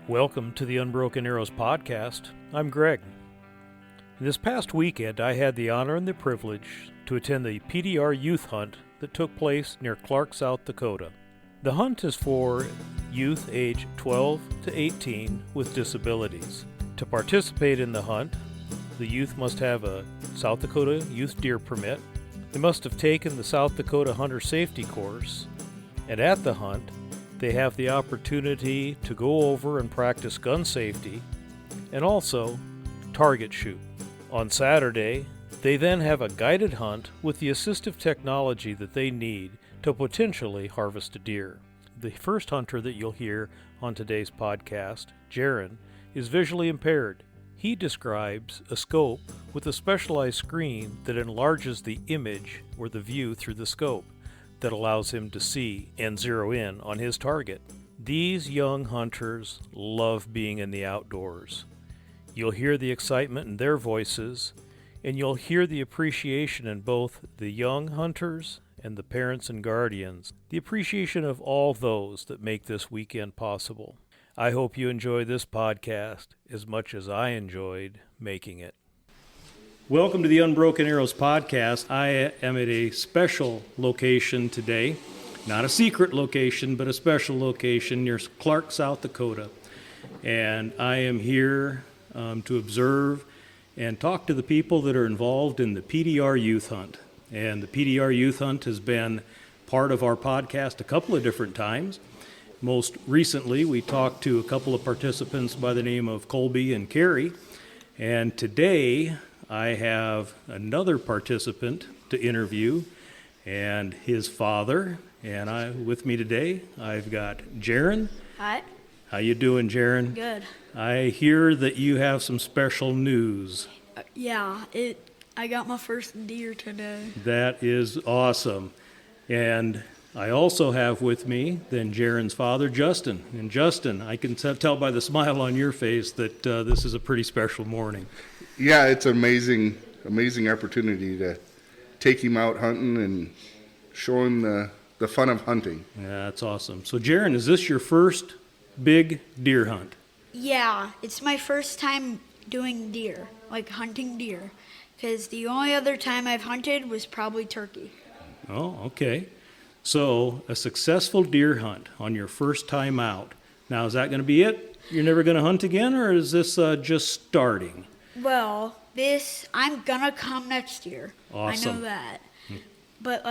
Welcome to the Unbroken Arrows podcast. I'm Greg. This past weekend, I had the honor and the privilege to attend the PDR Youth Hunt that took place near Clark, South Dakota. The hunt is for youth age 12 to 18 with disabilities. To participate in the hunt, the youth must have a South Dakota Youth Deer Permit. They must have taken the South Dakota Hunter Safety Course, and at the hunt, they have the opportunity to go over and practice gun safety and also target shoot. On Saturday, they then have a guided hunt with the assistive technology that they need to potentially harvest a deer. The first hunter that you'll hear on today's podcast, Jaron, is visually impaired. He describes a scope with a specialized screen that enlarges the image or the view through the scope that allows him to see and zero in on his target. These young hunters love being in the outdoors. You'll hear the excitement in their voices, and you'll hear the appreciation in both the young hunters and the parents and guardians, the appreciation of all those that make this weekend possible. I hope you enjoy this podcast as much as I enjoyed making it. Welcome to the Unbroken Arrows podcast. I am at a special location today, not a secret location, but a special location near Clark, South Dakota. And I am here to observe and talk to the people that are involved in the PDR Youth Hunt. And the PDR Youth Hunt has been part of our podcast a couple of different times. Most recently, we talked to a couple of participants by the name of Colby and Carrie. And today, I have another participant to interview and his father. And with me today, I've got Jaron. Hi. How you doing, Jaron? Good. I hear that you have some special news. I got my first deer today. That is awesome. And I also have with me then Jaron's father, Justin. And Justin, I can tell by the smile on your face that this is a pretty special morning. Yeah, it's an amazing opportunity to take him out hunting and show him the fun of hunting. Yeah, that's awesome. So, Jaron, is this your first big deer hunt? Yeah, it's my first time doing deer, like hunting deer, because the only other time I've hunted was probably turkey. Oh, okay. So, a successful deer hunt on your first time out. Now, is that going to be it? You're never going to hunt again, or is this just starting? Well, I'm gonna come next year. Awesome. I know that. But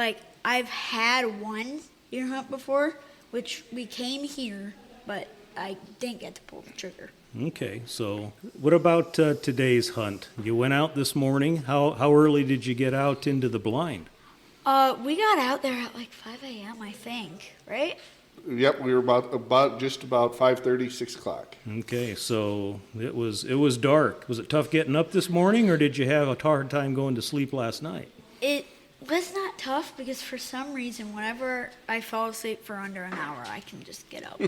I've had one deer hunt before, which we came here, but I didn't get to pull the trigger. Okay, so what about today's hunt? You went out this morning. How early did you get out into the blind? We got out there at 5 a.m., I think, right? Yep, we were about 5:30, 6 o'clock. Okay, so it was dark. Was it tough getting up this morning, or did you have a hard time going to sleep last night? It was not tough because for some reason, whenever I fall asleep for under an hour, I can just get up.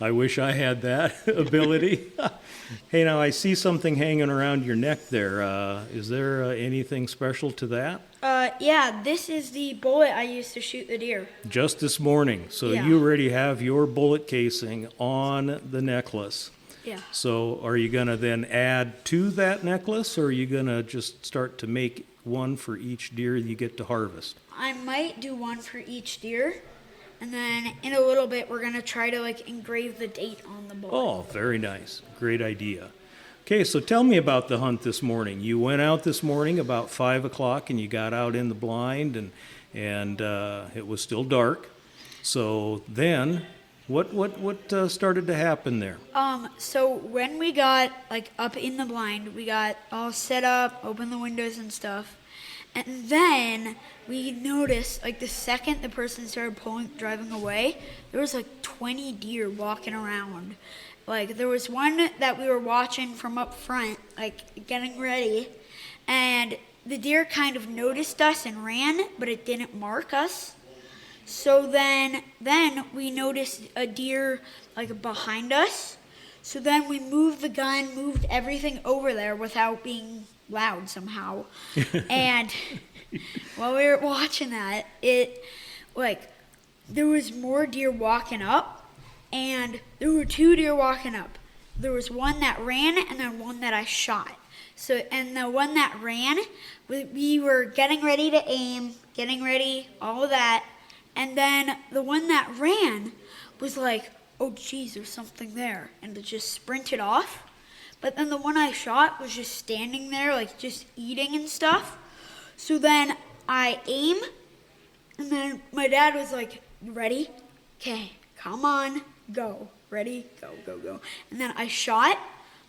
I wish I had that ability. Hey, now I see something hanging around your neck there. Is there anything special to that? Yeah, this is the bullet I used to shoot the deer. Just this morning. So Yeah. You already have your bullet casing on the necklace. Yeah. So are you going to then add to that necklace, or are you going to just start to make one for each deer you get to harvest? I might do one for each deer, and then in a little bit we're going to try to engrave the date on the bullet. Oh, very nice. Great idea. Okay, so tell me about the hunt this morning. You went out this morning about 5 o'clock and you got out in the blind and it was still dark. So then what started to happen there? So when we got up in the blind, we got all set up, opened the windows and stuff. And then we noticed the second the person started driving away, there was 20 deer walking around. There was one that we were watching from up front, getting ready, and the deer kind of noticed us and ran, but it didn't mark us. So then we noticed a deer behind us. So then we moved the gun, moved everything over there without being loud somehow. And while we were watching that, there was more deer walking up. and there were 2 deer walking up. There was one that ran and then one that I shot. So, and the one that ran, we were getting ready to aim, getting ready, all of that. And then the one that ran was like, oh geez, there's something there. And it just sprinted off. But then the one I shot was just standing there, like just eating and stuff. So then I aim, and then my dad was like, you ready? Okay, come on, go. Ready? Go, go, go. And then I shot.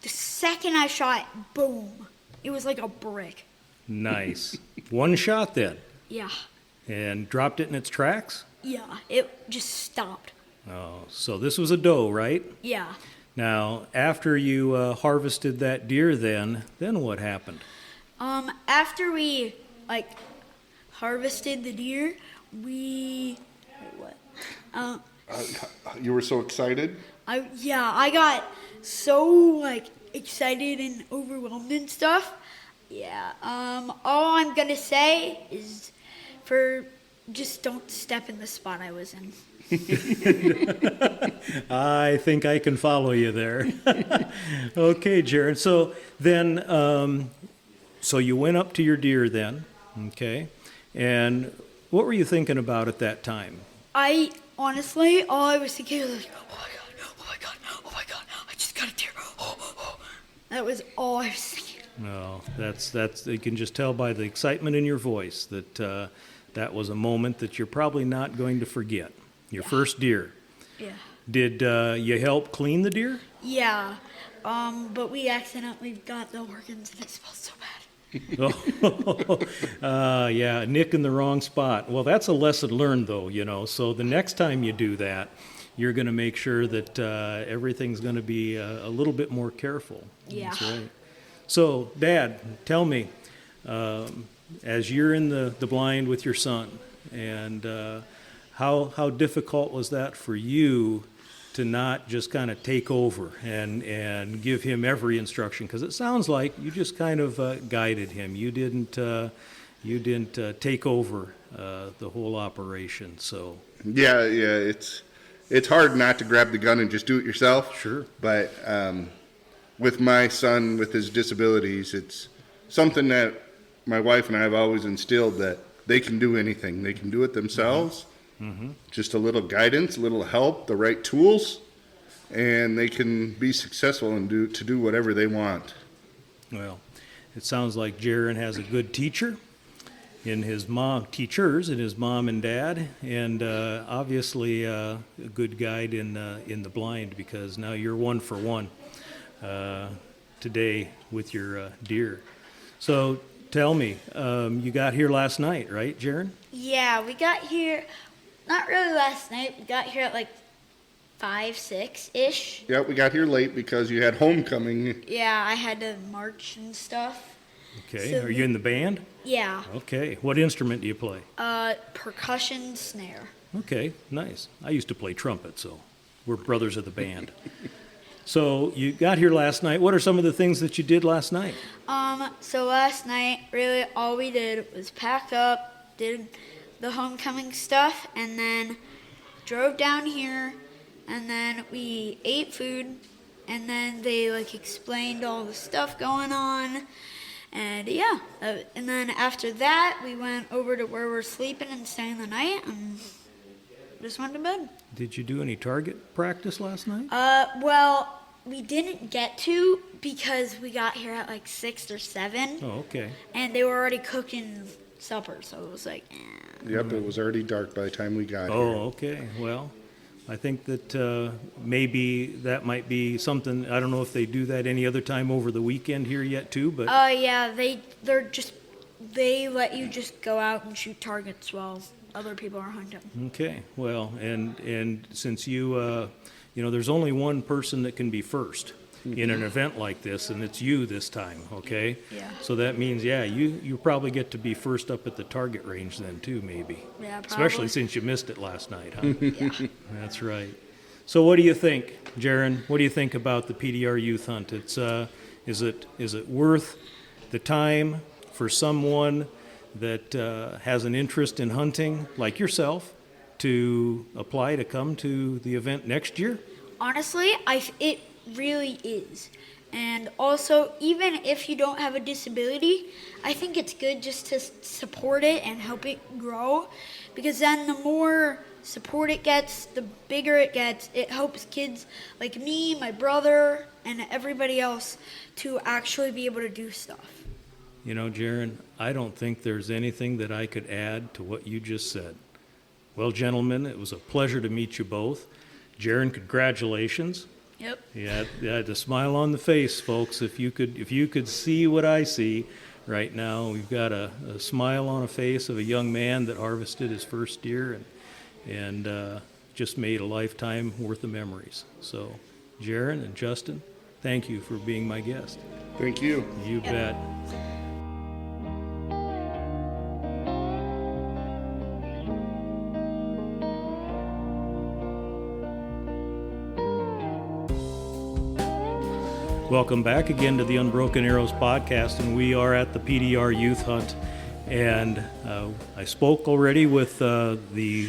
The second I shot, boom. It was like a brick. Nice. One shot then? Yeah. And dropped it in its tracks? Yeah, it just stopped. Oh, so this was a doe, right? Yeah. Now, after you harvested that deer then what happened? After we, harvested the deer, wait, what? You were so excited? I got so, excited and overwhelmed and stuff. Yeah, all I'm gonna say is just don't step in the spot I was in. I think I can follow you there. Okay, Jared. So then, so you went up to your deer then, okay? And what were you thinking about at that time? Honestly, all I was thinking was like, oh my God, I just got a deer. Oh. That was all I was thinking. No, that's you can just tell by the excitement in your voice that that was a moment that you're probably not going to forget. Your first deer. Yeah. Did you help clean the deer? Yeah, but we accidentally got the organs and it smells so bad. Yeah, nick in the wrong spot. Well, that's a lesson learned, though, So the next time you do that, you're going to make sure that everything's going to be a little bit more careful. Yeah. That's right. So, Dad, tell me, as you're in the blind with your son, and how difficult was that for you to not just kind of take over and give him every instruction? Because it sounds like you just kind of guided him. You didn't take over the whole operation. So Yeah, it's hard not to grab the gun and just do it yourself. Sure. But with my son with his disabilities, it's something that my wife and I have always instilled, that they can do anything. They can do it themselves. Mm-hmm. Just a little guidance, a little help, the right tools, and they can be successful and do whatever they want. Well, it sounds like Jaron has a good teachers in his mom and dad, and obviously a good guide in the blind, because now you're 1 for 1 today with your deer. So tell me, you got here last night, right, Jaron? Yeah, we got here. Not really last night. We got here at 5, 6-ish. Yeah, we got here late because you had homecoming. Yeah, I had to march and stuff. Okay. So Are you in the band? Yeah. Okay. What instrument do you play? Percussion snare. Okay, nice. I used to play trumpet, so we're brothers of the band. So you got here last night. What are some of the things that you did last night? So last night, really all we did was pack up, did the homecoming stuff, and then drove down here, and then we ate food, and then they explained all the stuff going on, and and then after that we went over to where we're sleeping and staying the night, and just went to bed. Did you do any target practice last night? Well, we didn't get to because we got here at 6 or 7. Oh, okay. And they were already cooking supper, so it was Yep, it was already dark by the time we got here. Oh, okay. Well, I think that maybe that might be something. I don't know if they do that any other time over the weekend here yet too, but yeah, they let you just go out and shoot targets while other people are hunting. okay. Well, and since you there's only one person that can be first in an event like this, and it's you this time, okay? Yeah. So that means, you probably get to be first up at the target range then too, maybe. Yeah, probably. Especially since you missed it last night, huh? Yeah. That's right. So what do you think, Jaron? What do you think about the PDR Youth Hunt? It's is it worth the time for someone that has an interest in hunting, like yourself, to apply to come to the event next year? Honestly, it really is. And also, even if you don't have a disability, I think it's good just to support it and help it grow, because then the more support it gets, the bigger it gets. It helps kids like me, my brother, and everybody else to actually be able to do stuff. You know, Jaron, I don't think there's anything that I could add to what you just said. Well, gentlemen, it was a pleasure to meet you both. Jaron, congratulations. Yep. You had the smile on the face, folks. If you could see what I see right now, we've got a smile on a face of a young man that harvested his first deer and just made a lifetime worth of memories. So, Jaron and Justin, thank you for being my guest. Thank you. You bet. Welcome back again to the Unbroken Arrows podcast, and we are at the PDR Youth Hunt. And I spoke already with the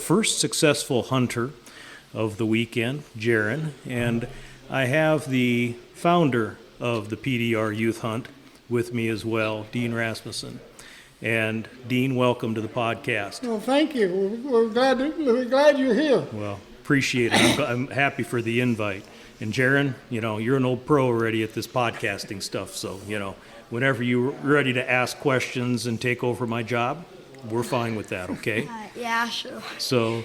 first successful hunter of the weekend, Jaron, and I have the founder of the PDR Youth Hunt with me as well, Dean Rasmussen. And Dean, welcome to the podcast. Well, thank you. We're glad you're here. Well, appreciate it. I'm happy for the invite. And Jaron, you know, you're an old pro already at this podcasting stuff, so, you know, whenever you're ready to ask questions and take over my job, we're fine with that, okay? Yeah, sure. So,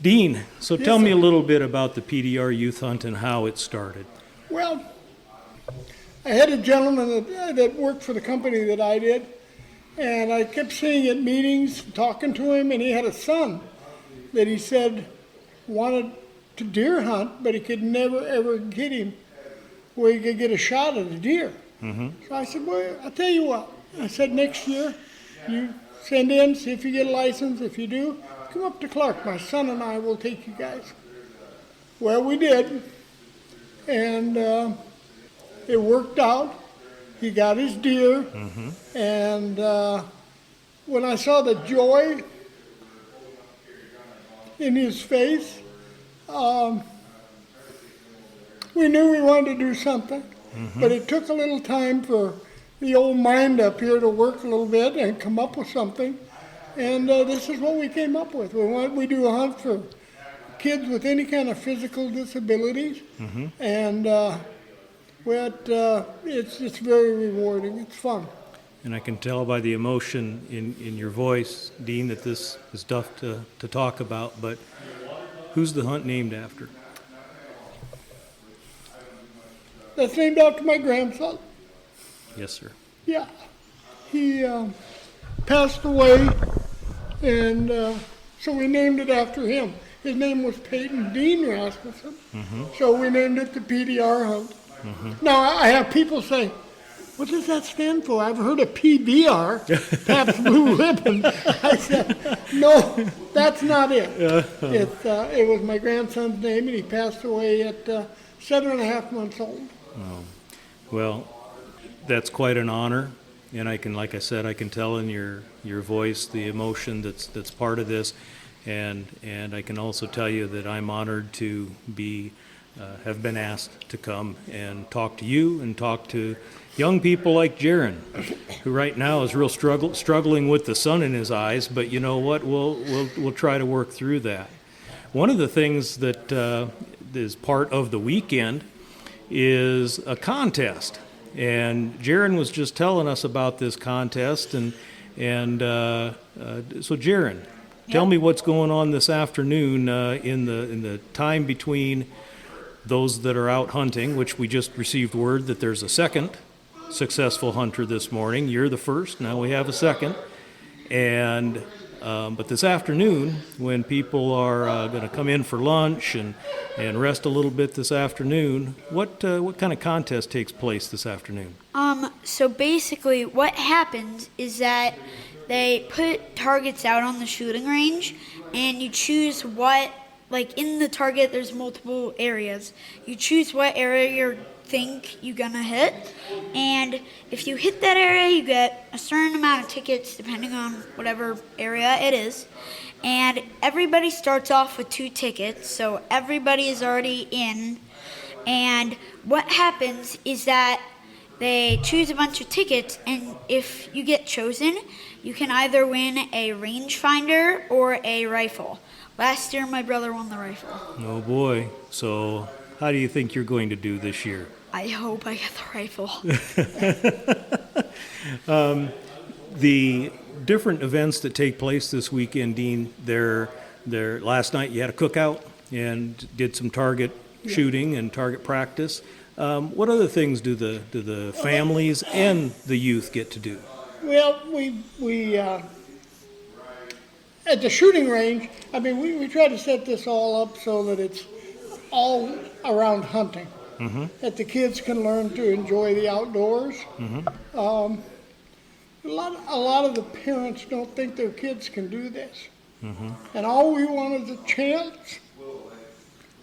Dean, Yes, tell me sir. a little bit about the PDR Youth Hunt and how it started. Well, I had a gentleman that worked for the company that I did, and I kept seeing at meetings, talking to him, and he had a son that he said wanted to deer hunt, but he could never, ever get him where he could get a shot at a deer. Mm-hmm. So I said, well, I'll tell you what. I said, next year, you send in, see if you get a license. If you do, come up to Clark. My son and I will take you guys. Well, we did, and it worked out. He got his deer, and when I saw the joy in his face, we knew we wanted to do something, but it took a little time for the old mind up here to work a little bit and come up with something, and this is what we came up with. We do a hunt for kids with any kind of physical disabilities, and it's very rewarding. It's fun. And I can tell by the emotion in your voice, Dean, that this is tough to talk about, but who's the hunt named after? That's named after my grandson. Yes, sir. Yeah, he passed away, and so we named it after him. His name was Peyton Dean Rasmussen, so we named it the PDR Hunt. Now, I have people say, what does that stand for? I've heard of PBR, Pabst Blue Ribbon. I said, no, that's not it. It was my grandson's name, and he passed away at 7.5 months old. Well, that's quite an honor, and I can, like I said, I can tell in your voice the emotion that's part of this, and I can also tell you that I'm honored to have been asked to come and talk to you and talk to young people like Jaron, who right now is real struggling with the sun in his eyes, but you know what? We'll try to work through that. One of the things that is part of the weekend is a contest, and Jaron was just telling us about this contest, and so Jaron, tell me what's going on this afternoon in the time between those that are out hunting, which we just received word that there's a second successful hunter this morning. You're the first. Now we have a second. And but this afternoon, when people are going to come in for lunch and rest a little bit this afternoon, what kind of contest takes place this afternoon? So basically what happens is that they put targets out on the shooting range, and you choose what like in the target, there's multiple areas. You choose what area you think you're gonna hit, and if you hit that area, you get a certain amount of tickets depending on whatever area it is. And everybody starts off with 2 tickets, so everybody is already in. And what happens is that they choose a bunch of tickets, and if you get chosen, you can either win a rangefinder or a rifle. Last year, my brother won the rifle. Oh boy. So how do you think you're going to do this year? I hope I get the rifle. The different events that take place this weekend, Dean, last night you had a cookout and did some target shooting and target practice. What other things do the families and the youth get to do? Well, we at the shooting range, I mean, we try to set this all up so that it's all around hunting. That the kids can learn to enjoy the outdoors. A lot of the parents don't think their kids can do this. And all we want is a chance.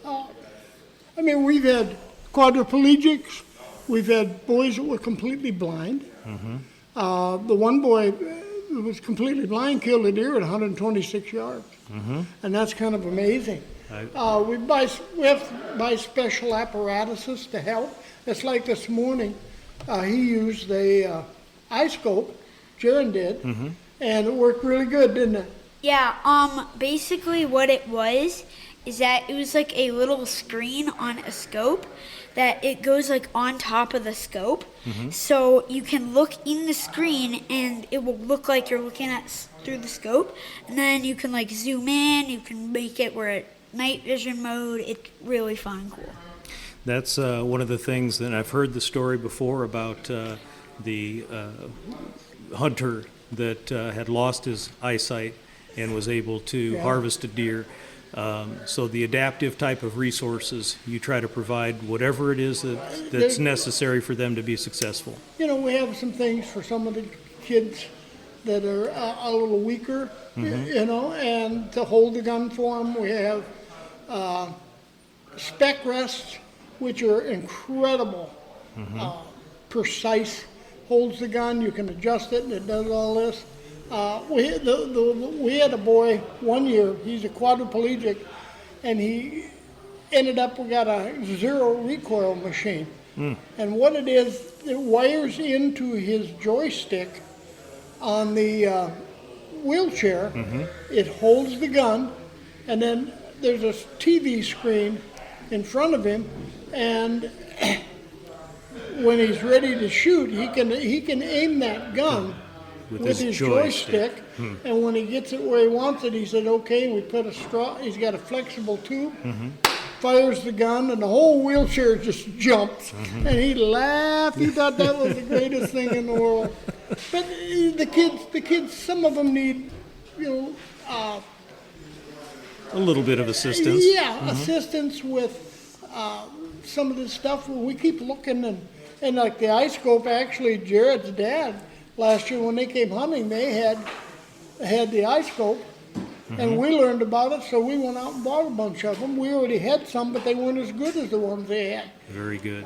I mean, we've had quadriplegics, we've had boys that were completely blind. The one boy who was completely blind killed a deer at 126 yards. And that's kind of amazing. We have to buy special apparatuses to help. It's like this morning, he used the eye scope, Jaron did, and it worked really good, didn't it? Yeah, basically what it was is that it was like a little screen on a scope that it goes like on top of the scope. So you can look in the screen and it will look like you're looking at through the scope, and then you can like zoom in, you can make it where it night vision mode. It's really fun and cool. That's one of the things that I've heard the story before about the hunter that had lost his eyesight and was able to harvest a deer. So the adaptive type of resources, you try to provide whatever it is that's necessary for them to be successful. You know, we have some things for some of the kids that are a little weaker, you know, and to hold the gun for them. We have spec rests, which are incredible, precise, holds the gun, you can adjust it and it does all this. We had a boy one year, he's a quadriplegic, and he ended up, we got a zero recoil machine. And what it is, it wires into his joystick on the wheelchair. It holds the gun, and then there's a TV screen in front of him, and when he's ready to shoot, he can aim that gun with his joystick, and when he gets it where he wants it, he said, okay, we put a straw, he's got a flexible tube, fires the gun, and the whole wheelchair just jumps, and he laughed, he thought that was the greatest thing in the world. But the kids, some of them need, you know, A little bit of assistance. yeah, assistance with some of this stuff. We keep looking, and like the eye scope, actually, Jared's dad, last year when they came hunting, they had the eye scope, and we learned about it, so we went out and bought a bunch of them. We already had some, but they weren't as good as the ones they had. Very good.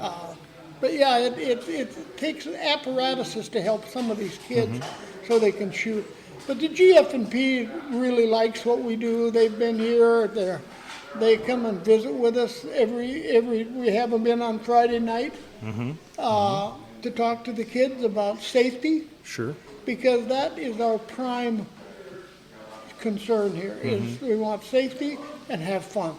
But yeah, it takes apparatuses to help some of these kids so they can shoot. But the GF&P really likes what we do. They've been here. They come and visit with us we have them in on Friday night to talk to the kids about safety. Sure. Because that is our prime concern here, is we want safety and have fun.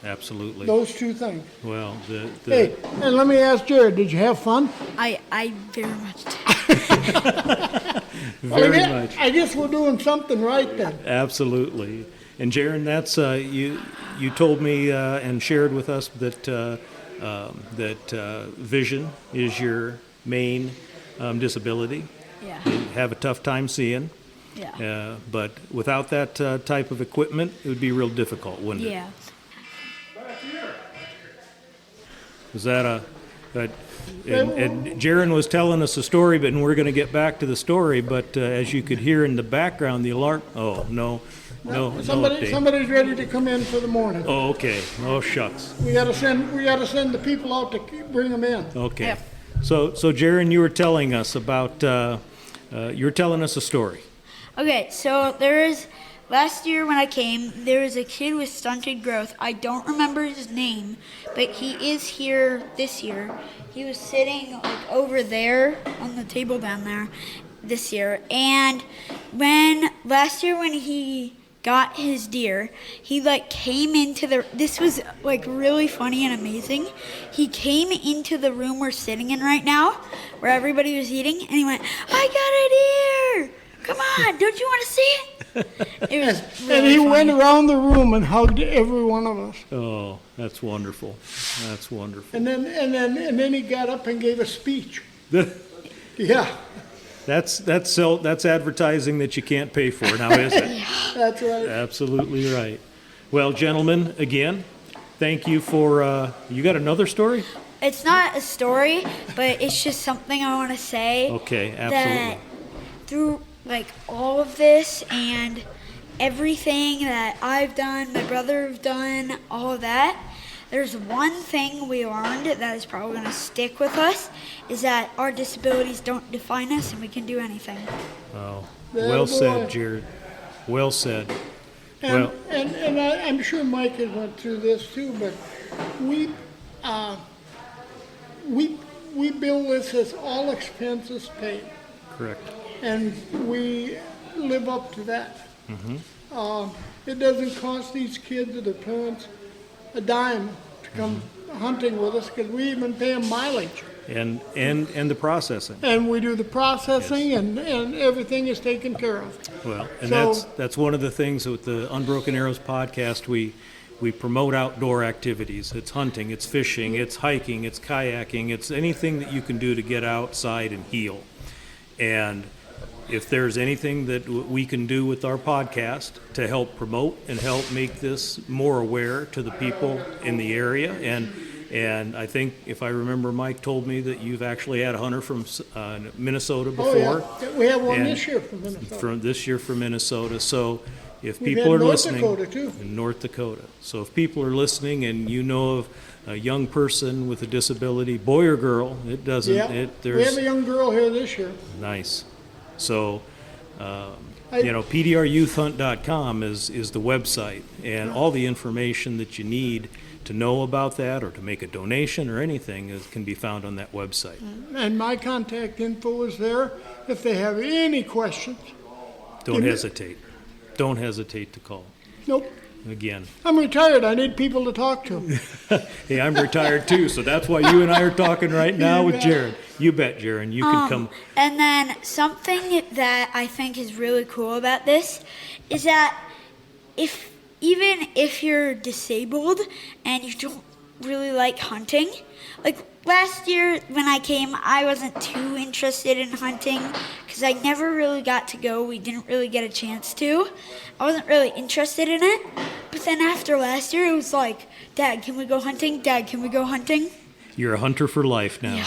Absolutely. Those two things. Well, Hey, and let me ask Jared, did you have fun? I very much did. very much. I guess we're doing something right then. Absolutely. And Jaron, that's you told me and shared with us that vision is your main disability. Yeah. You have a tough time seeing. Yeah. But without that type of equipment, it would be real difficult, wouldn't it? Yeah. Was that and Jaron was telling us a story, but we're going to get back to the story. But as you could hear in the background, the alarm. Oh no, No Somebody, update. somebody's ready to come in for the morning. Oh, okay. Oh, shucks. We gotta send the people out to bring them in. Okay. Yep. So Jaron, you were telling us about, you were telling us a story. Okay, so last year when I came, there was a kid with stunted growth. I don't remember his name, but he is here this year. He was sitting like over there on the table down there this year. And last year when he got his deer, he like came into this was like really funny and amazing. He came into the room we're sitting in right now, where everybody was eating, and he went, "I got a deer! Come on, don't you want to see it?" It was really And he funny. went around the room and hugged every one of us. Oh, that's wonderful. That's wonderful. And then he got up and gave a speech. Yeah, That's advertising that you can't pay for now, is it? that's right. Absolutely right. Well, gentlemen, again, thank you for, you got another story? It's not a story, but it's just something I want to say. Okay, That absolutely. through like all of this and everything that I've done, my brother have done, all of that, there's one thing we learned that is probably going to stick with us, is that our disabilities don't define us and we can do anything. Oh, Yeah, well boy. said, Jared. Well said. And, Well- and I'm sure Mike has went through this too, but we bill this as all expenses paid, Correct. and we live up to that. It doesn't cost these kids or their parents a dime to come hunting with us, because we even pay them mileage. And the processing. And we do the processing, and everything is taken care of. Well, and So- that's one of the things with the Unbroken Arrows podcast. We promote outdoor activities. It's hunting, it's fishing, it's hiking, it's kayaking, it's anything that you can do to get outside and heal. And if there's anything that we can do with our podcast to help promote and help make this more aware to the people in the area, and I think, if I remember, Mike told me that you've actually had a hunter from Minnesota before. Oh, yeah. We have one And this year from Minnesota. From this year from Minnesota. So if We've people had are North listening, Dakota, too. in North Dakota. So if people are listening and you know of a young person with a disability, boy or girl, it doesn't. Yeah, There's we have a young girl here this year. nice. So. I- PDRYouthHunt.com is the website, and all the information that you need to know about that or to make a donation or anything can be found on that website. And my contact info is there. If they have any questions, Don't Give me- hesitate. Don't hesitate to call. nope. Again, I'm retired. I need people to talk to. hey, I'm retired too, so that's why you and I are talking right now You with bet. Jared. You bet, Jared. You can come. And then something that I think is really cool about this is that even if you're disabled and you don't really like hunting, like last year when I came, I wasn't too interested in hunting because I never really got to go. We didn't really get a chance to. I wasn't really interested in it. But then after last year, it was like, Dad, can we go hunting? Dad, can we go hunting? You're a hunter for life now.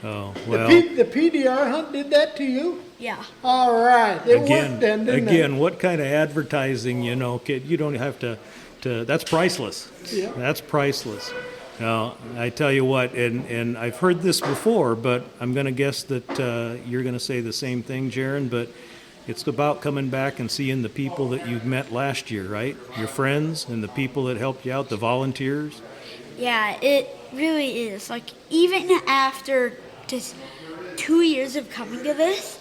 Oh, well. The PDR hunt did that to you? Yeah. All right. It worked then, didn't it? Again, what kind of advertising, kid, you don't have to that's priceless. Yeah. That's priceless. Now, I tell you what, and I've heard this before, but I'm going to guess that you're going to say the same thing, Jaron, but it's about coming back and seeing the people that you've met last year, right? Your friends and the people that helped you out, the volunteers. Yeah, it really is. Like, even after just 2 years of coming to this,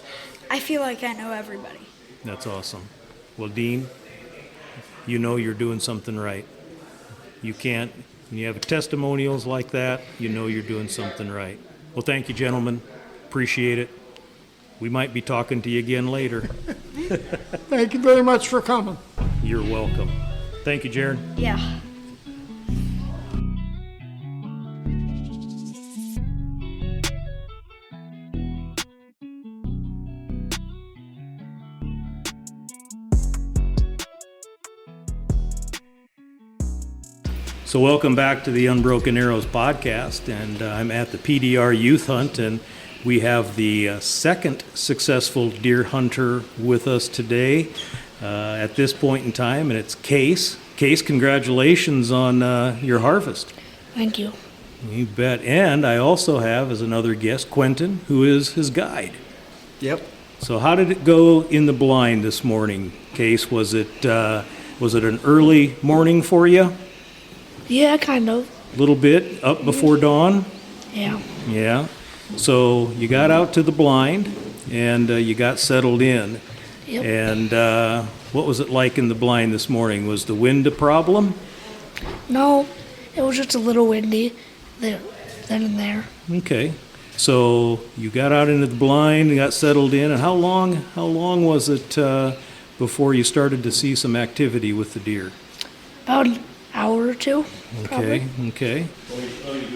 I feel like I know everybody. That's awesome. Well, Dean, you know you're doing something right. You can't, when you have testimonials like that, you know you're doing something right. Well, thank you, gentlemen. Appreciate it. We might be talking to you again later. Thank you very much for coming. You're welcome. Thank you, Jaron. Yeah. So welcome back to the Unbroken Arrows podcast, and I'm at the PDR Youth Hunt, and we have the second successful deer hunter with us today. at this point in time, and it's Case. Case, congratulations on your harvest. Thank you. You bet. And I also have as another guest Quentin, who is his guide. Yep. So how did it go in the blind this morning, Case? Was it an early morning for you? Yeah, kind of. A little bit up before dawn? Yeah. Yeah. So you got out to the blind and you got settled in. Yep. And what was it like in the blind this morning? Was the wind a problem? No, it was just a little windy there, then and there. Okay. So you got out into the blind and got settled in, and how long was it before you started to see some activity with the deer? About an hour or two. Okay, Probably. okay.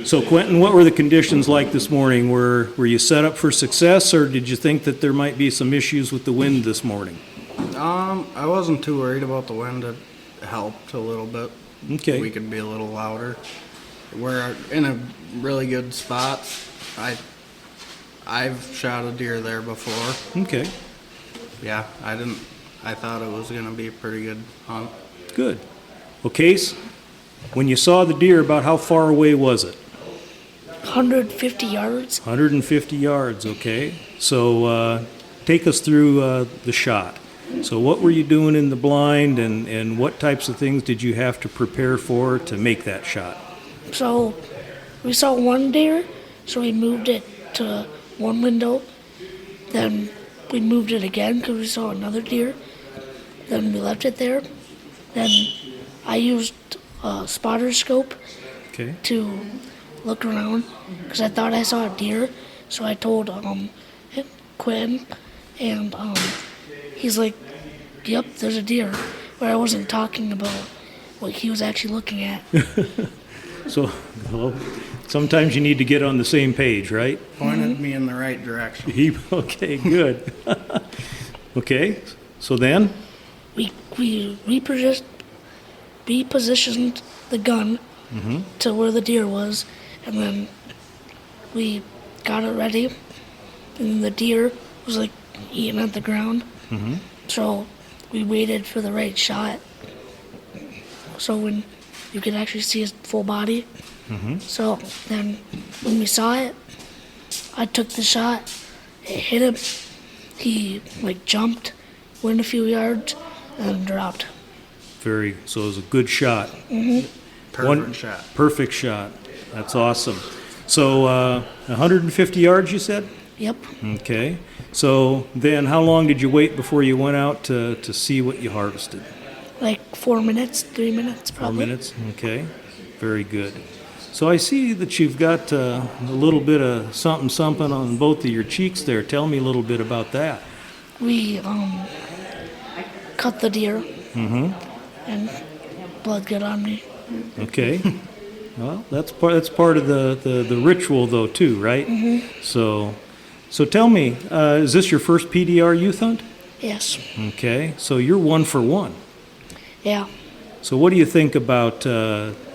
So Quentin, what were the conditions like this morning? Were you set up for success, or did you think that there might be some issues with the wind this morning? I wasn't too worried about the wind. It helped a little bit. Okay. We could be a little louder. We're in a really good spot. I've shot a deer there before. Okay, Yeah, I thought it was gonna be a pretty good hunt. good. Well, Case, when you saw the deer, about how far away was it? 150 yards. 150 yards, okay. So take us through the shot. So what were you doing in the blind, and what types of things did you have to prepare for to make that shot? So we saw one deer, so we moved it to one window. Then we moved it again because we saw another deer. Then we left it there. Then I used a spotter scope Okay, to look around because I thought I saw a deer. So I told Quinn, and he's like, "Yep, there's a deer." Where I wasn't talking about what he was actually looking at. so well, sometimes you need to get on the same page, right? Pointed me in the right direction. Okay, good. Okay, so then? We repositioned the gun to where the deer was, and then we got it ready, and the deer was like eating at the ground. So we waited for the right shot, so when you could actually see his full body. So then when we saw it, I took the shot, it hit him, he like jumped, went a few yards, and dropped. So it was a good shot. Perfect shot. Perfect shot. That's awesome. So 150 yards, you said? Yep. Okay. So then how long did you wait before you went out to see what you harvested? Like 4 minutes, 3 minutes 4 probably. minutes? Okay. Very good. So I see that you've got a little bit of something on both of your cheeks there. Tell me a little bit about that. We cut the deer and blood got on me. Okay. Well, that's part of the ritual though too, right? So tell me, is this your first PDR Youth Hunt? Yes. Okay. So you're 1 for 1. Yeah. So what do you think about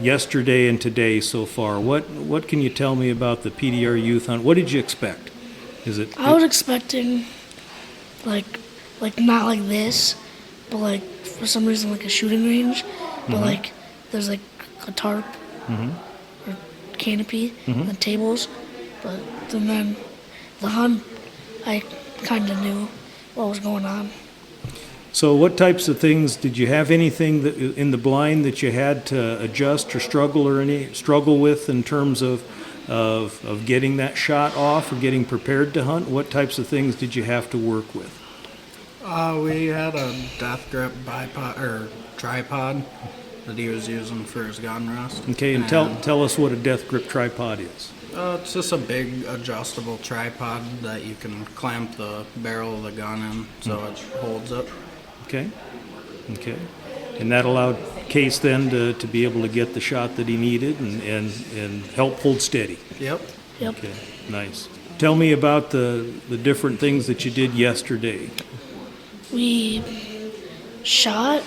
yesterday and today so far? What can you tell me about the PDR Youth Hunt? What did you expect? I was expecting like not like this, but like for some reason like a shooting range, but like there's like a tarp or canopy and the tables, but then the hunt I kind of knew what was going on. So what types of things, did you have anything that in the blind that you had to adjust or struggle with in terms of getting that shot off or getting prepared to hunt? What types of things did you have to work with? We had a death grip bipod or tripod that he was using for his gun rest. Okay, and tell us what a death grip tripod is. It's just a big adjustable tripod that you can clamp the barrel of the gun in so it holds it. Okay. And that allowed Case then to be able to get the shot that he needed and help hold steady. Yep. Okay, nice. Tell me about the different things that you did yesterday. We shot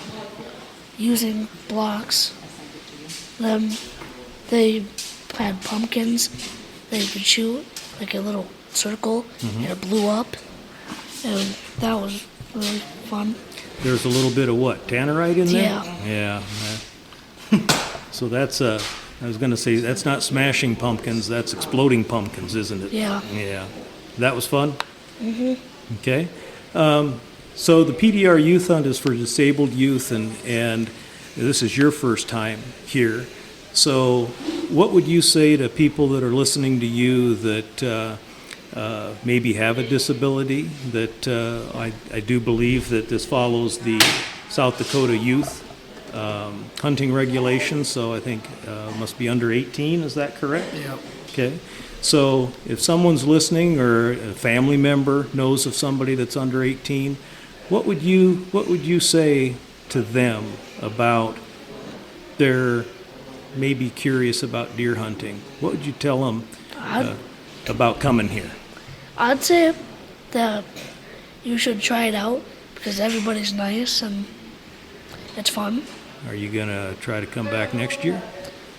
using blocks. They had pumpkins. They would shoot like a little circle and it blew up. And that was really fun. there's a little bit of what, tannerite in there? Yeah. So that's I was going to say, that's not smashing pumpkins, that's exploding pumpkins, isn't it? Yeah. Yeah. That was fun? Okay. So the PDR Youth Hunt is for disabled youth, and this is your first time here. So what would you say to people that are listening to you that maybe have a disability? That I do believe that this follows the South Dakota Youth hunting regulations, so I think must be under 18, is that correct? Yep. Okay. So if someone's listening or a family member knows of somebody that's under 18, what would you say to them about their maybe curious about deer hunting? What would you tell them about coming here? I'd say that you should try it out because everybody's nice and it's fun. Are you going to try to come back next year?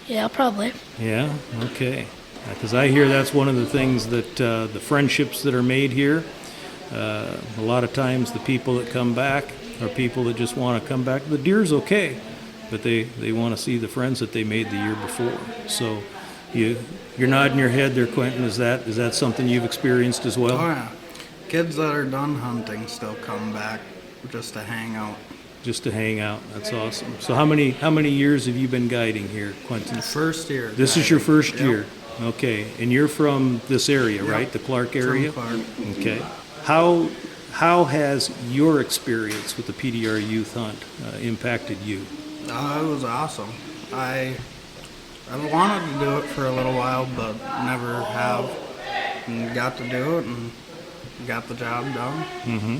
Yeah, probably. Yeah? Okay. Because I hear that's one of the things that the friendships that are made here, a lot of times the people that come back are people that just want to come back. The deer's okay, but they want to see the friends that they made the year before. So you're nodding your head there, Quentin. Is that something you've experienced as well? Oh yeah. Kids that are done hunting still come back just to hang out. Just to hang out. That's awesome. So how many years have you been guiding here, Quentin? First year. This is your first Yep. year. Okay. And you're from this area, Yep. right? The Clark area? From Clark. Okay. How has your experience with the PDR Youth Hunt impacted you? It was awesome. I wanted to do it for a little while, but never have. And got to do it and got the job done. Mm-hmm.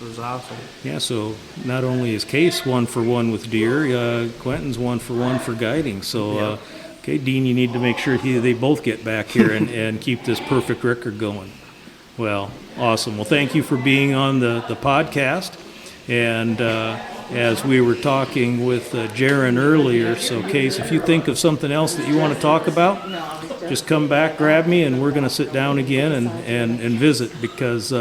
It was awesome. Yeah, so not only is Case 1-for-1 with deer, Quentin's 1-for-1 for guiding. So, okay, Dean, you need to make sure they both get back here and keep this perfect record going. Well, awesome. Well, thank you for being on the podcast. And as we were talking with Jaron earlier, so Case, if you think of something else that you want to talk about, just come back, grab me, and we're going to sit down again and visit because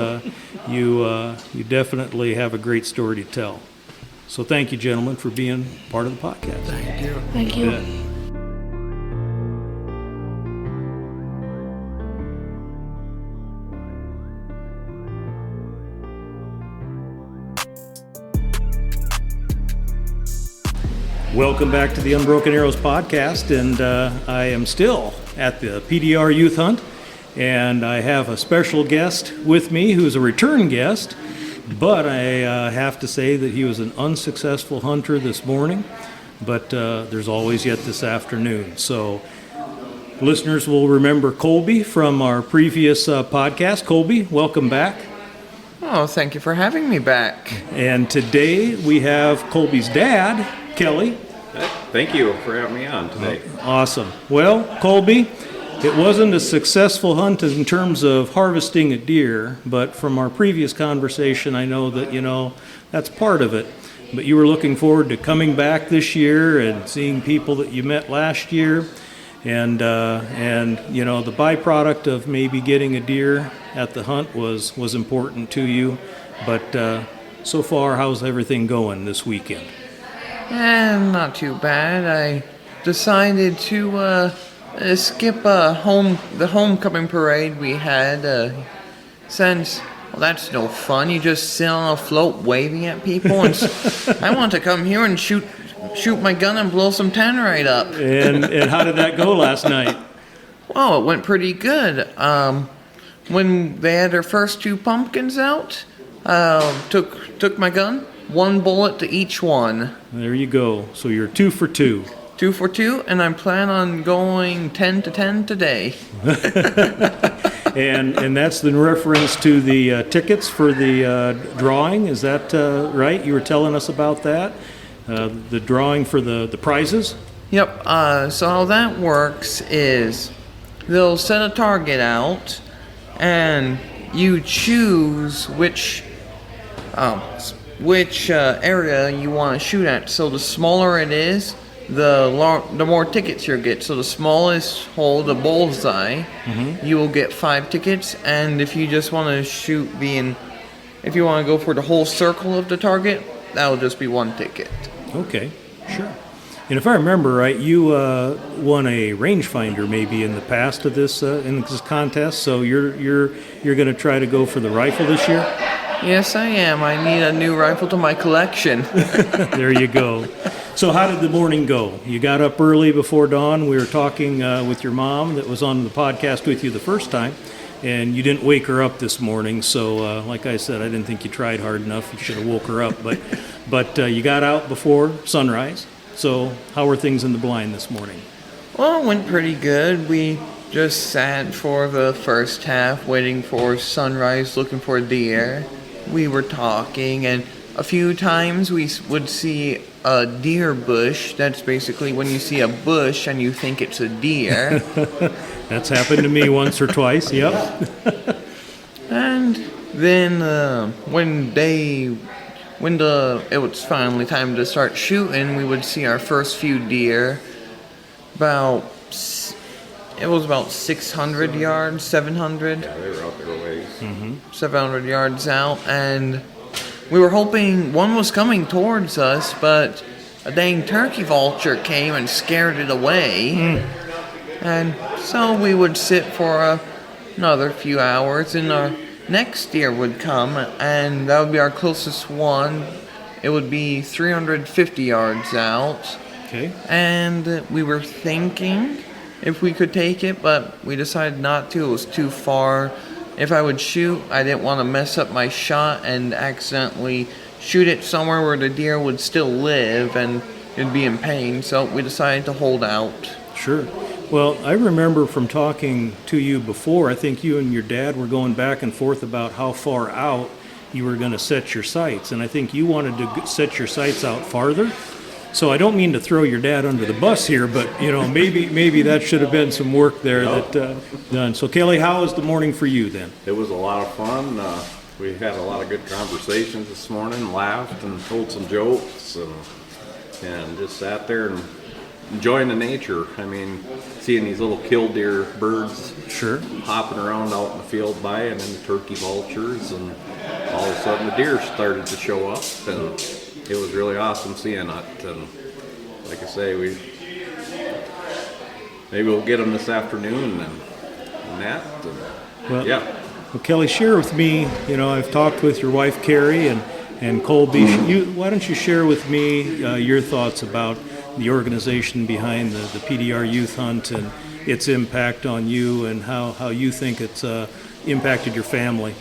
you definitely have a great story to tell. So thank you, gentlemen, for being part of the podcast. Thank you. Thank you. Yeah. Welcome back to the Unbroken Arrows podcast, and I am still at the PDR Youth Hunt, and I have a special guest with me who's a return guest, but I have to say that he was an unsuccessful hunter this morning, but there's always yet this afternoon. So listeners will remember Colby from our previous podcast. Colby, welcome back. Oh, thank you for having me back. And today we have Colby's dad, Kelly. Thank you for having me on today. Awesome. Well, Colby, it wasn't a successful hunt in terms of harvesting a deer, but from our previous conversation, I know that, that's part of it. But you were looking forward to coming back this year and seeing people that you met last year. And the byproduct of maybe getting a deer at the hunt was important to you. But so far, how's everything going this weekend? Not too bad. I decided to skip the homecoming parade we had since, well, that's no fun. You just sit on a float waving at people. And I want to come here and shoot my gun and blow some tannerite up. And how did that go last night? Well, it went pretty good. When they had their first two pumpkins out, took my gun, 1 bullet to each one. There you go. So you're 2 for 2. 2 for 2, and I plan on going 10 to 10 today. And that's in reference to the tickets for the drawing. Is that right? You were telling us about that. The drawing for the prizes? Yep, so how that works is they'll set a target out, and you choose which area you want to shoot at. So the smaller it is, the more tickets you'll get. So the smallest hole, the bullseye, you will get 5 tickets. And if you just want to if you want to go for the whole circle of the target, that'll just be one ticket. Okay, sure. And if I remember right, you won a rangefinder maybe in the past of this in this contest. So you're going to try to go for the rifle this year. Yes, I am. I need a new rifle to my collection. There you go. So how did the morning go? You got up early before dawn. We were talking with your mom that was on the podcast with you the first time, and you didn't wake her up this morning. So like I said, I didn't think you tried hard enough. You should have woke her up. But you got out before sunrise. So how were things in the blind this morning? Well, it went pretty good. We just sat for the first half waiting for sunrise, looking for deer. We were talking, and a few times we would see a deer bush. That's basically when you see a bush and you think it's a deer. That's happened to me once or twice, yep. And then when it was finally time to start shooting, we would see our first few deer. It was about 600 yards, 700. Yeah, they were out there a ways. 700 yards out, and we were hoping one was coming towards us, but a dang turkey vulture came and scared it away. And so we would sit for another few hours, and our next deer would come, and that would be our closest one. It would be 350 yards out. Okay. And we were thinking if we could take it, but we decided not to. It was too far. If I would shoot, I didn't want to mess up my shot and accidentally shoot it somewhere where the deer would still live and it'd be in pain. So we decided to hold out. Sure. Well, I remember from talking to you before, I think you and your dad were going back and forth about how far out you were going to set your sights. And I think you wanted to set your sights out farther. So I don't mean to throw your dad under the bus here, but maybe that should have been some work there that done. So Kelly, how was the morning for you then? It was a lot of fun. We had a lot of good conversations this morning, laughed and told some jokes, and just sat there and enjoying the nature. I mean, seeing these little killdeer birds Sure. hopping around out in the field by, and then the turkey vultures, and all of a sudden the deer started to show up, and it was really awesome seeing it. And like I say, maybe we'll get them this afternoon and that. Well, yeah. Well, Kelly, share with me, I've talked with your wife, Carrie, and Colby. Why don't you share with me your thoughts about the organization behind the PDR Youth Hunt and its impact on you and how you think it's impacted your family?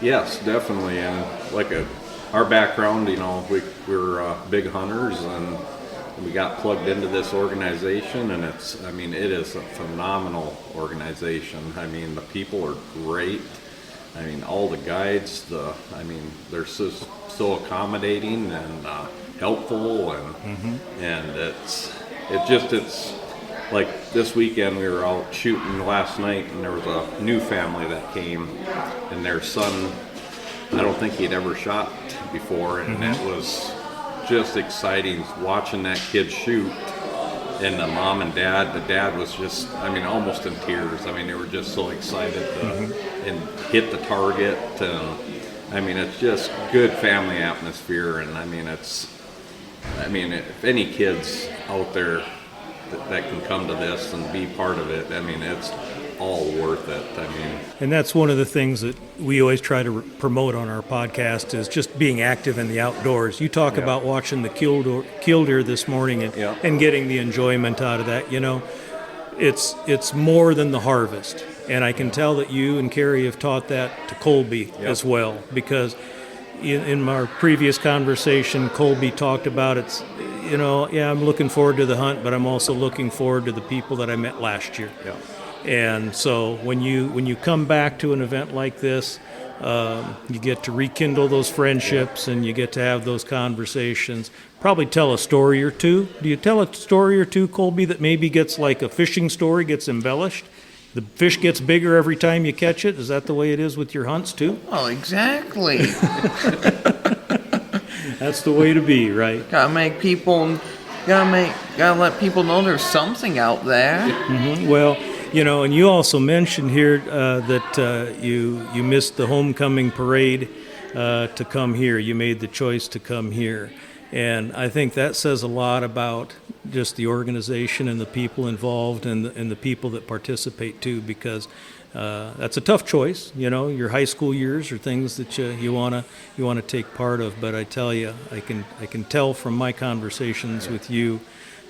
Yes, definitely. And like our background, we're big hunters, and we got plugged into this organization, and it is a phenomenal organization. I mean, the people are great. I mean, all the guides, they're so accommodating and helpful, and it's like this weekend we were out shooting last night, and there was a new family that came, and their son, I don't think he'd ever shot before, and it was just exciting watching that kid shoot. And the mom and dad, the dad was just, almost in tears. They were just so excited to and hit the target. And it's just good family atmosphere. And if any kids out there that can come to this and be part of it, it's all worth it. And that's one of the things that we always try to promote on our podcast is just being active in the outdoors. You talk about watching the killdeer this morning and getting the enjoyment out of that. It's more than the harvest. And I can tell that you and Carrie have taught that to Colby as well, because in our previous conversation, Colby talked about I'm looking forward to the hunt, but I'm also looking forward to the people that I met last year. Yeah. And so when you come back to an event like this, you get to rekindle those friendships and you get to have those conversations. Probably tell a story or two. Do you tell a story or two, Colby, that maybe gets like a fishing story, gets embellished? The fish gets bigger every time you catch it. Is that the way it is with your hunts too? Oh, exactly. That's the way to be, right? Gotta let people know there's something out there. Mm-hmm. Well, and you also mentioned here that you missed the homecoming parade to come here. You made the choice to come here. And I think that says a lot about just the organization and the people involved and the people that participate too, because that's a tough choice. You know, your high school years are things that you wanna take part of. But I tell you, I can tell from my conversations with you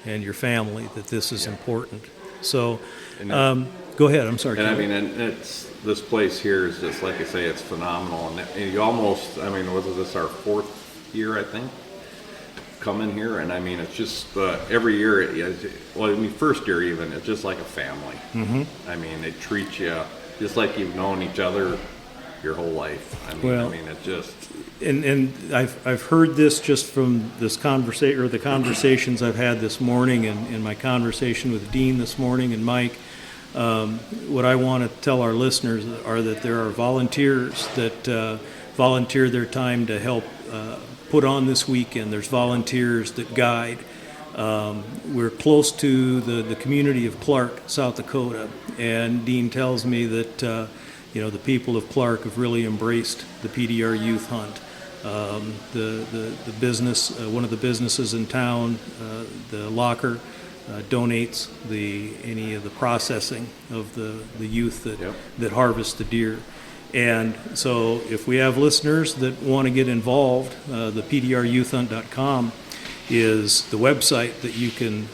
and your family that this is important. So, go ahead. I'm sorry. And I mean, and it's this place here is just like I say, it's phenomenal. And you almost, I mean, was this our 4th year? I think. Coming here, and I mean, it's just every year. Well, I mean, first year even, it's just like a family. Mm-hmm. I mean, they treat you just like you've known each other your whole life. I mean, it just. And I've heard this just from this conversation or the conversations I've had this morning, and in my conversation with Dean this morning and Mike. What I want to tell our listeners are that there are volunteers that volunteer their time to help. Put on this weekend. There's volunteers that guide. We're close to the community of Clark, South Dakota, and Dean tells me that the people of Clark have really embraced the PDR Youth Hunt. The business, one of the businesses in town, the Locker, donates any of the processing of the youth that harvest the deer. And so if we have listeners that want to get involved, the PDRYouthHunt.com is the website that you can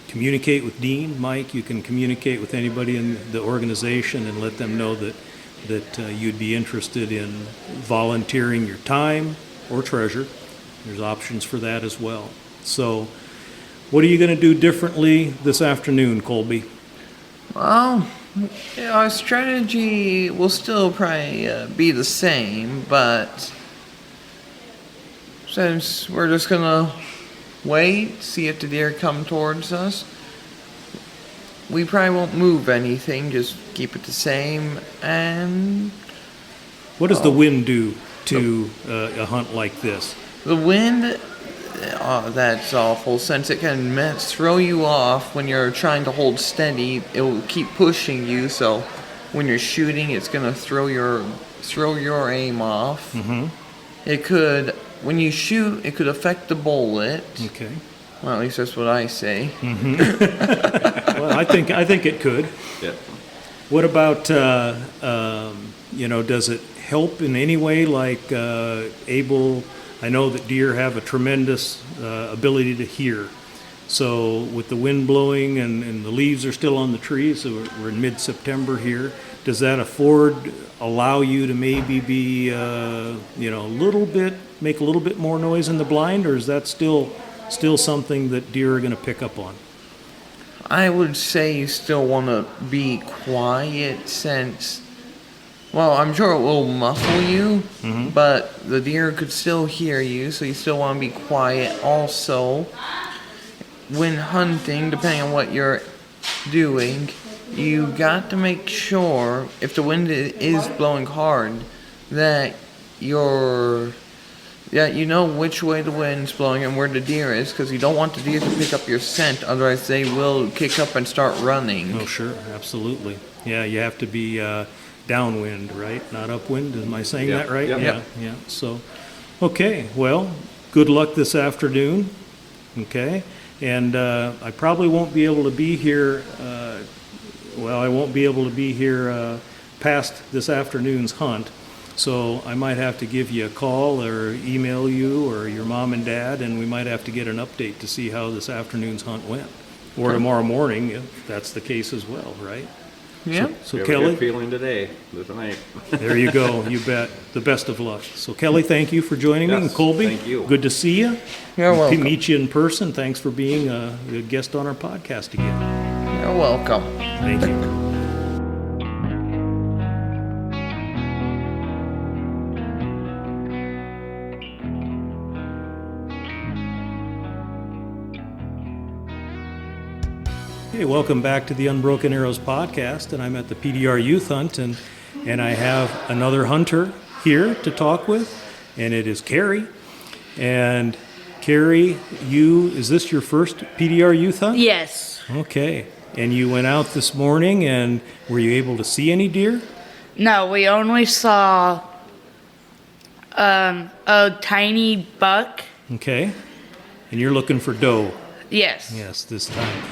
communicate with Dean, Mike. You can communicate with anybody in the organization and let them know that you'd be interested in volunteering your time or treasure. There's options for that as well. So what are you going to do differently this afternoon, Colby? Well, our strategy will still probably be the same, but since we're just gonna wait, see if the deer come towards us, we probably won't move anything, just keep it the same. And what does the wind do to a hunt like this? The wind, that's awful, since it can throw you off when you're trying to hold steady. It will keep pushing you, so when you're shooting, it's gonna throw your aim off. Mm-hmm. It could, when you shoot, it could affect the bullet. Okay. Well, at least that's what I say. Mm-hmm. Well, I think it could. Yeah. What about does it help in any way? Like I know that deer have a tremendous ability to hear. So with the wind blowing and the leaves are still on the trees, so we're in mid-September here, does that allow you to maybe be, make a little bit more noise in the blind, or is that still something that deer are going to pick up on? I would say you still want to be quiet, since, well, I'm sure it will muffle you, mm-hmm. but the deer could still hear you, so you still want to be quiet. Also, when hunting, depending on what you're doing, you got to make sure, if the wind is blowing hard, that you know which way the wind's blowing and where the deer is, because you don't want the deer to pick up your scent, otherwise they will kick up and start running. Oh, sure, absolutely. Yeah, you have to be downwind, right? Not upwind. Am I saying that right? Yep. Yeah. So, okay, well, good luck this afternoon. Okay, and I probably won't be able to be here. I won't be able to be here past this afternoon's hunt. So I might have to give you a call or email you or your mom and dad, and we might have to get an update to see how this afternoon's hunt went. Or tomorrow morning, if that's the case as well, right? Yeah. So we have Kelly, a good feeling today, tonight. There you go. You bet. The best of luck. So Kelly, thank you for joining me. And Colby, thank you. Good to see you. You're welcome. Meet you in person. Thanks for being a guest on our podcast again. You're welcome. Thank you. Hey, welcome back to the Unbroken Arrows podcast, and I'm at the PDR Youth Hunt, and I have another hunter here to talk with, and it is Carrie. And Carrie, is this your first PDR Youth Hunt? Yes. Okay. And you went out this morning, and were you able to see any deer? No, we only saw A tiny buck. Okay. And you're looking for doe. Yes. Yes, this time.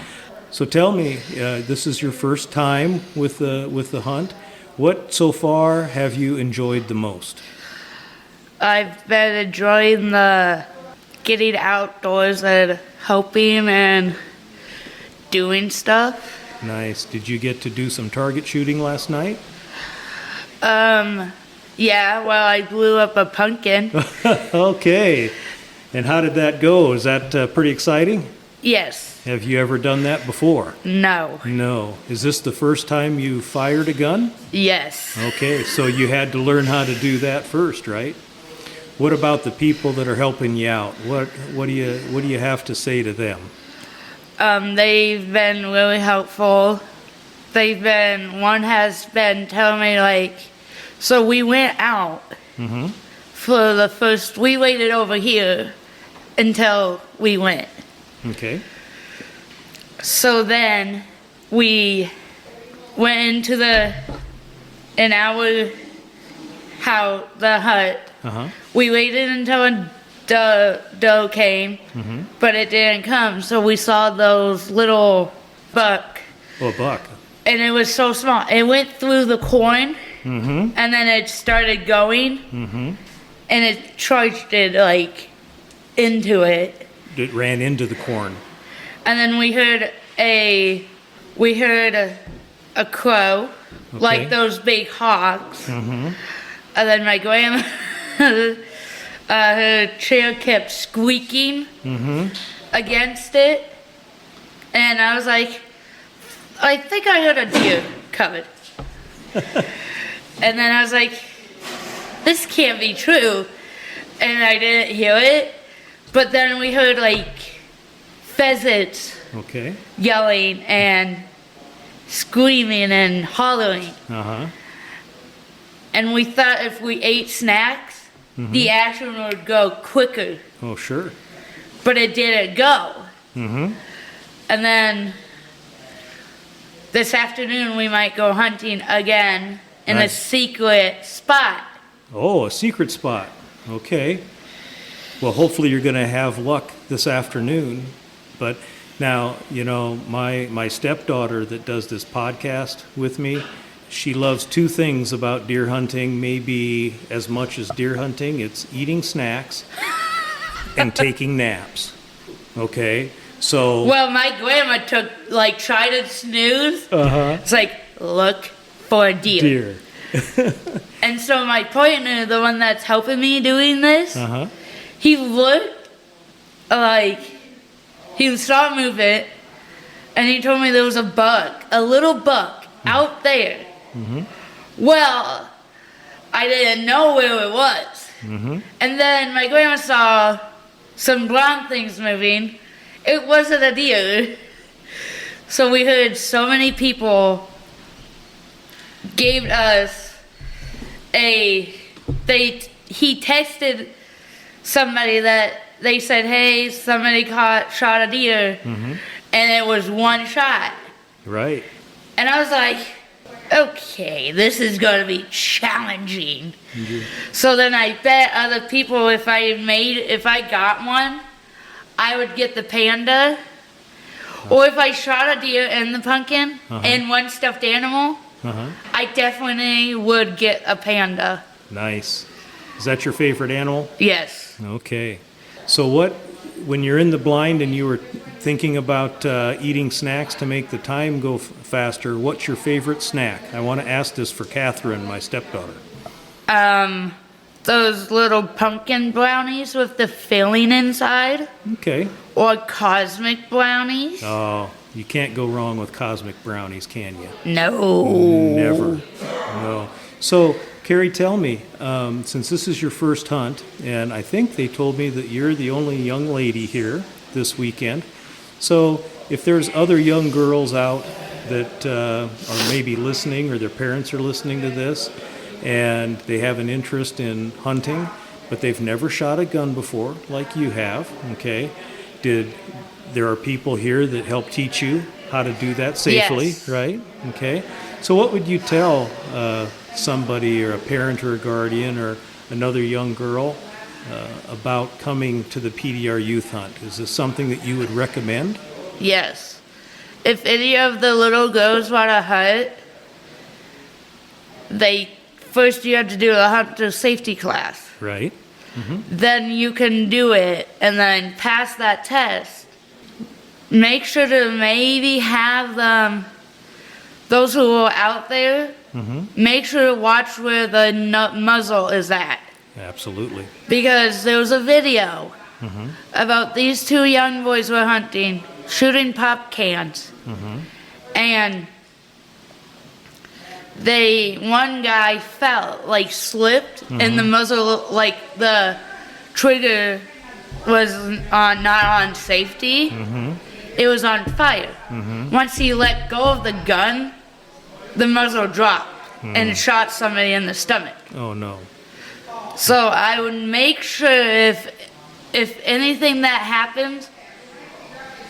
So tell me, this is your first time with the hunt. What so far have you enjoyed the most? I've been enjoying the getting outdoors and helping and doing stuff. Nice. Did you get to do some target shooting last night? Yeah, well, I blew up a pumpkin. Okay. And how did that go? Is that pretty exciting? Yes. Have you ever done that before? No. No. Is this the first time you fired a gun? Yes. Okay, so you had to learn how to do that first, right? What about the people that are helping you out? What do you have to say to them? They've been really helpful. One has been telling me, like, so we went out for the first, we waited over here until we went. Okay. So then we went into the hut. We waited until the doe came, but it didn't come. So we saw those little buck. Oh, a buck. And it was so small. It went through the corn, and then it started going, and it charged it like into it. It ran into the corn. And then we heard a crow, like those big hawks. And then my grandma, her chair kept squeaking against it, and I was like, I think I heard a deer coming. And then I was like, this can't be true. And I didn't hear it. But then we heard like pheasants yelling and screaming and hollering. And we thought if we ate snacks, the action would go quicker. Oh, sure. But it didn't go. And then this afternoon we might go hunting again in a secret spot. Oh, a secret spot. Okay. Well, hopefully you're going to have luck this afternoon. But now, you know, my stepdaughter that does this podcast with me, she loves two things about deer hunting, maybe as much as deer hunting. It's eating snacks and taking naps. Okay? So. Well, my grandma tried to snooze. It's like, look for a deer. And so my partner, the one that's helping me doing this, he looked like he saw movement, and he told me there was a little buck out there. Well, I didn't know where it was. And then my grandma saw some brown things moving. It wasn't a deer. So we heard so many people gave us he texted somebody that they said, hey, somebody shot a deer, and it was one shot. Right. And I was like, okay, this is going to be challenging. So then I bet other people if I got one, I would get the panda. Or if I shot a deer and the pumpkin and one stuffed animal, I definitely would get a panda. Nice. Is that your favorite animal? Yes. Okay. So when you're in the blind and you were thinking about eating snacks to make the time go faster, what's your favorite snack? I want to ask this for Catherine, my stepdaughter. Those little pumpkin brownies with the filling inside. Okay. Or cosmic brownies. Oh, you can't go wrong with cosmic brownies, can you? No. Never. No. So, Carrie, tell me, since this is your first hunt, and I think they told me that you're the only young lady here this weekend, so if there's other young girls out that are maybe listening or their parents are listening to this, and they have an interest in hunting, but they've never shot a gun before, like you have, okay? There are people here that help teach you how to do that safely, yes. Right? Okay. So what would you tell somebody or a parent or a guardian or another young girl about coming to the PDR Youth Hunt? Is this something that you would recommend? Yes. If any of the little girls want to hunt, first you have to do a hunter safety class. Right. Then you can do it and then pass that test. Make sure to maybe have them, those who are out there, make sure to watch where the muzzle is at. Absolutely. Because there was a video about these two young boys were hunting, shooting pop cans. And one guy fell, like slipped, and the muzzle, like the trigger was not on safety. It was on fire. Once he let go of the gun, the muzzle dropped and it shot somebody in the stomach. Oh, no. So I would make sure if anything that happens,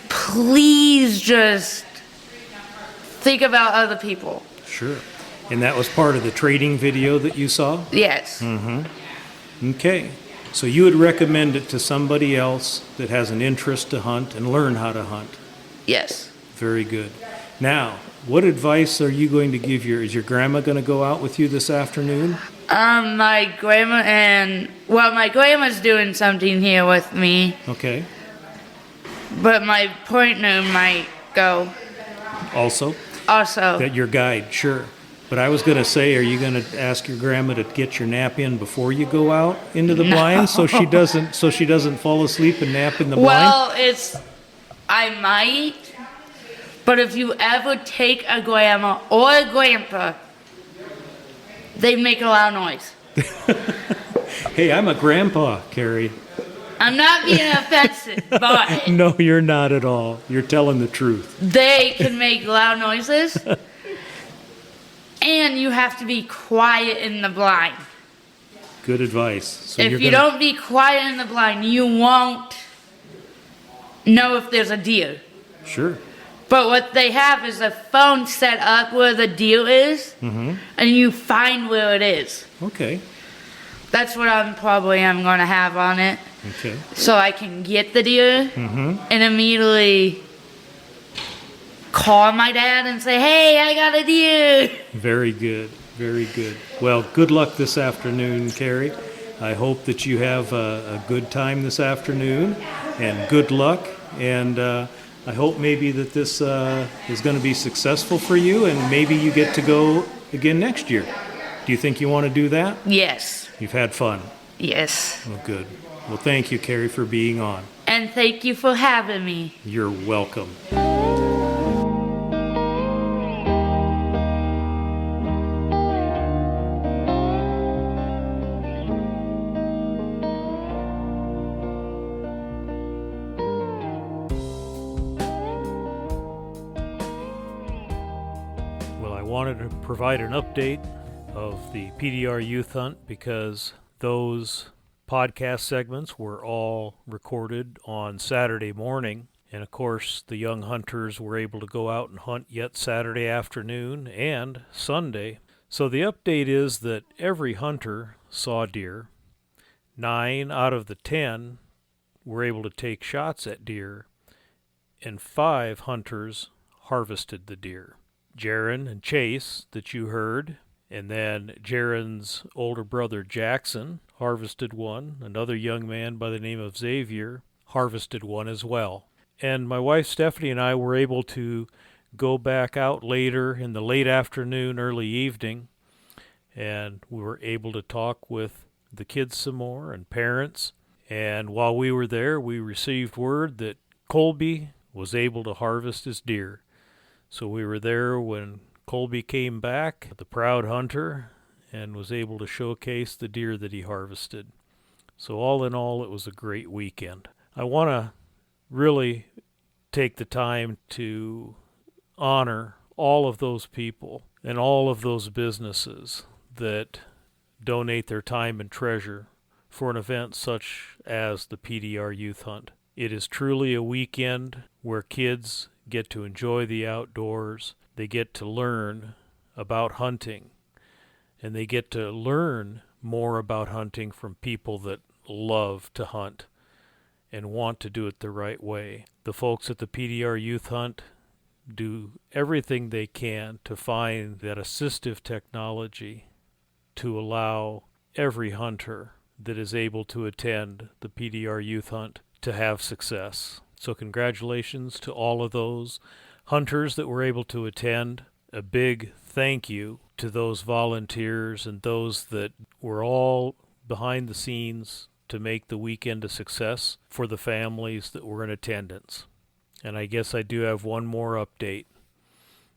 please just think about other people. Sure. And that was part of the trading video that you saw? Yes. Okay. So you would recommend it to somebody else that has an interest to hunt and learn how to hunt? Yes. Very good. Now, what advice are you going to give is your grandma going to go out with you this afternoon? My grandma's doing something here with me, Okay. but my partner might go Also? also. That your guide, sure. But I was going to say, are you going to ask your grandma to get your nap in before you go out into the blind so she doesn't fall asleep and nap in the blind? Well, I might, but if you ever take a grandma or a grandpa, they make a loud noise. Hey, I'm a grandpa, Carrie. I'm not being offensive, but No, you're not at all. You're telling the truth. they can make loud noises. And you have to be quiet in the blind. Good advice. So If you don't be quiet in the blind, you won't know if there's a deer. Sure. But what they have is a phone set up where the deer is, and you find where it is. Okay. That's what I'm going to have on it. Okay. So I can get the deer and immediately call my dad and say, hey, I got a deer. Very good. Very good. Well, good luck this afternoon, Carrie. I hope that you have a good time this afternoon, and good luck. And I hope maybe that this is going to be successful for you, and maybe you get to go again next year. Do you think you want to do that? Yes. You've had fun. Yes. Well, good. Well, thank you, Carrie, for being on. And thank you for having me. You're welcome. Well, I wanted to provide an update of the PDR Youth Hunt because those podcast segments were all recorded on Saturday morning. And of course, the young hunters were able to go out and hunt yet Saturday afternoon and Sunday. So the update is that every hunter saw deer. 9 out of the 10 were able to take shots at deer, and 5 hunters harvested the deer. Jaron and Chase, that you heard, and then Jaron's older brother Jackson harvested one. Another young man by the name of Xavier harvested one as well. And my wife Stephanie and I were able to go back out later in the late afternoon, early evening, and we were able to talk with the kids some more and parents. And while we were there, we received word that Colby was able to harvest his deer. So we were there when Colby came back, the proud hunter, and was able to showcase the deer that he harvested. So all in all, it was a great weekend. I want to really take the time to honor all of those people and all of those businesses that donate their time and treasure for an event such as the PDR Youth Hunt. It is truly a weekend where kids get to enjoy the outdoors. They get to learn about hunting, and they get to learn more about hunting from people that love to hunt and want to do it the right way. The folks at the PDR Youth Hunt do everything they can to find that assistive technology to allow every hunter that is able to attend the PDR Youth Hunt to have success. So congratulations to all of those hunters that were able to attend. A big thank you to those volunteers and those that were all behind the scenes to make the weekend a success for the families that were in attendance. And I guess I do have one more update.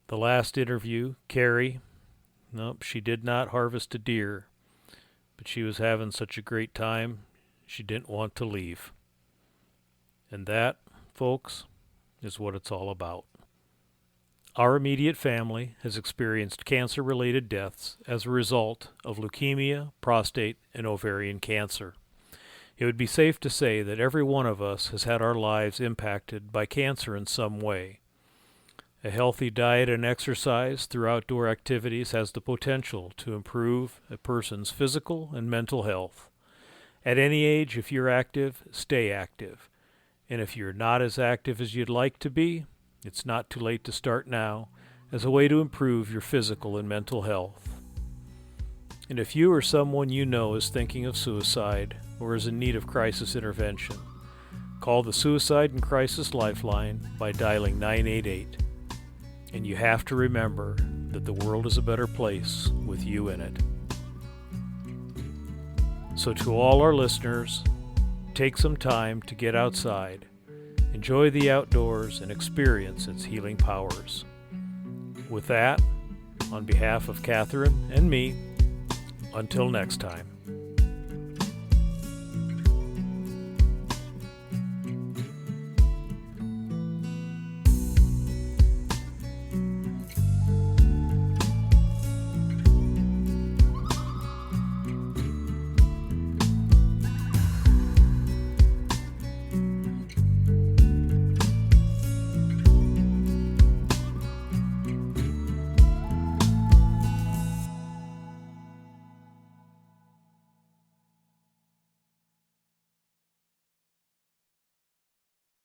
The last interview, Carrie, nope, she did not harvest a deer, but she was having such a great time, she didn't want to leave. And that, folks, is what it's all about. Our immediate family has experienced cancer-related deaths as a result of leukemia, prostate, and ovarian cancer. It would be safe to say that every one of us has had our lives impacted by cancer in some way. A healthy diet and exercise through outdoor activities has the potential to improve a person's physical and mental health. At any age, if you're active, stay active. And if you're not as active as you'd like to be, it's not too late to start now as a way to improve your physical and mental health. And if you or someone you know is thinking of suicide or is in need of crisis intervention, call the Suicide and Crisis Lifeline by dialing 988. And you have to remember that the world is a better place with you in it. So to all our listeners, take some time to get outside, enjoy the outdoors, and experience its healing powers. With that, on behalf of Catherine and me, until next time.